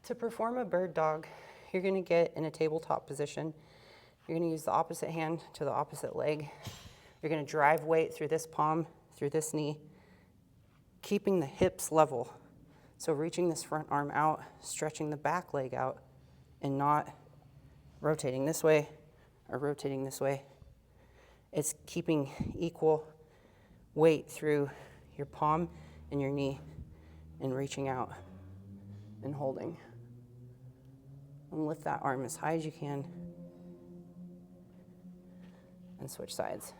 To perform a bird dog, you're going to get in a tabletop position. You're going to use the opposite hand to the opposite leg. You're going to drive weight through this palm, through this knee, keeping the hips level. So reaching this front arm out, stretching the back leg out, and not rotating this way or rotating this way. It's keeping equal weight through your palm and your knee and reaching out and holding. And lift that arm as high as you can and switch sides.